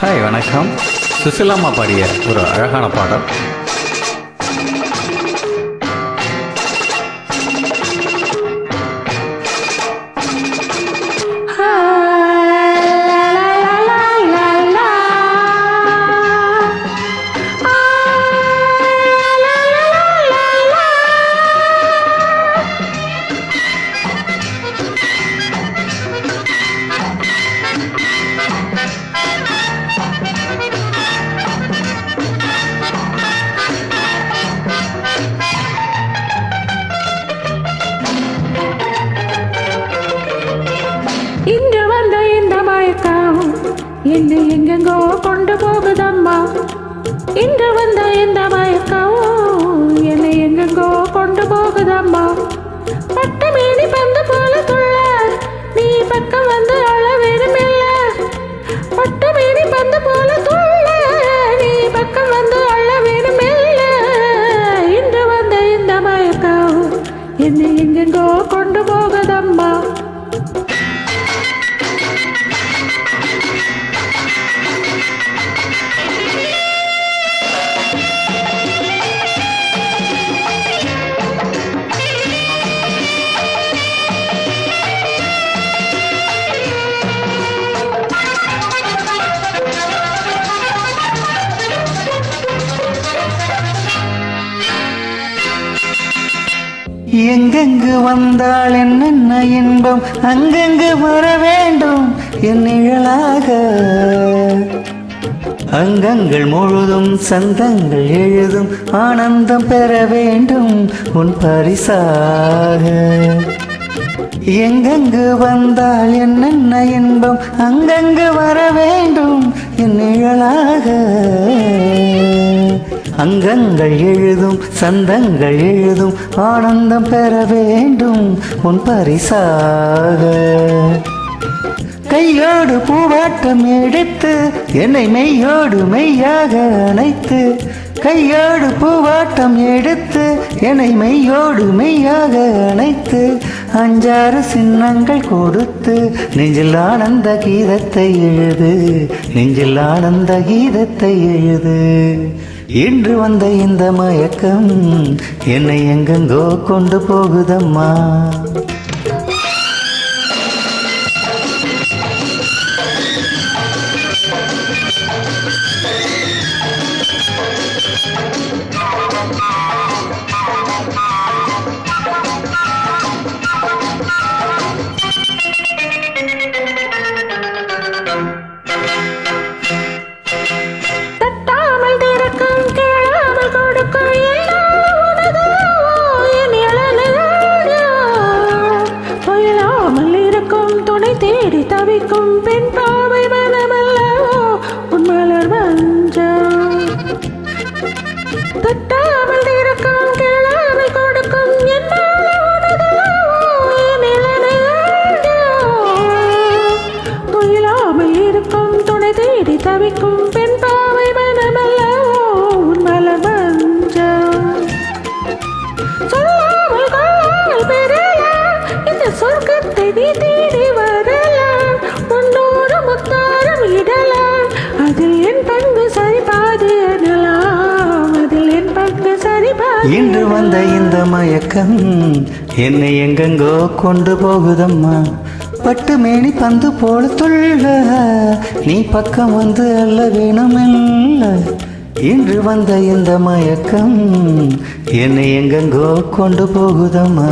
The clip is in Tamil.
ஹாய் வணக்கம். சுசிலாமா பாடிய ஒரு அழகான பாடல். இன்று வந்த இந்த மயக்கம் என்னை எங்கெங்கோ கொண்டு போகுதம்மா. இன்று வந்த இந்த மயக்கம் என்னை எங்கெங்கோ கொண்டு போகுதம்மா. பட்டு மேனி பந்து போல துள்ள நீ பக்கம் வந்து அழ வேணுமில்ல. பட்டு மேனி பந்து போல துள்ள நீ பக்கம் வந்து அழ வேணுமில்ல. இன்று வந்த இந்த மயக்கம் என்னை எங்கெங்கோ கொண்டு போகுதம்மா. எங்கெங்கு வந்தால் என்னென்ன இன்பம் அங்கெங்கு வர வேண்டும் என் நிழலாக. அங்கங்கள் முழுதும் சந்தங்கள் எழுதும் ஆனந்தம் பெற வேண்டும் உன் பரிசாக. எங்கெங்கு வந்தால் என்னென்ன இன்பம் அங்கங்கு வர வேண்டும் என் நிழலாக. அங்கங்கள் எழுதும் சந்தங்கள் எழுதும் ஆனந்தம் பெற வேண்டும் உன் பரிசாக. கையோடு பூவாட்டம் எடுத்து என்னை மெய்யோடு மெய்யாக அணைத்து. கையோடு பூவாட்டம் எடுத்து என்னை மெய்யோடு மெய்யாக அணைத்து. அஞ்சாறு சின்னங்கள் கொடுத்து நெஞ்சில் ஆனந்த கீதத்தை எழுது. நெஞ்சில் ஆனந்த கீதத்தை எழுது. இன்று வந்த இந்த மயக்கம் என்னை எங்கெங்கோ கொண்டு போகுதம்மா. தேடி தவிக்கும் பெண் பாவை மனமல்லவோ உன் மலர் மஞ்சம். தட்டாமல் இருக்கும் கேளாமல் கொடுக்கும் என்னால் துயிலாமல் இருக்கும் துணை தேடி தவிக்கும் பெண் பாவை மனமல்லவோ உன் மலர் மஞ்சம். சொல்லாமல் கொள்ளாமல் பெறலாம் இந்த சொர்க்கத்தை நீ தேடி வரலாம். உன்னோடு முத்தாரம் இடலாம் அதில் என் பங்கு சரிபாதி எனலாம். அதில் என் பங்கு சரிபாதி. இன்று வந்த இந்த மயக்கம் என்னை எங்கெங்கோ கொண்டு போகுதம்மா. பட்டு மேனி பந்து போல துள்ள நீ பக்கம் வந்து அல்ல வேணுமில்ல. இன்று வந்த இந்த மயக்கம் என்னை எங்கெங்கோ கொண்டு போகுதம்மா.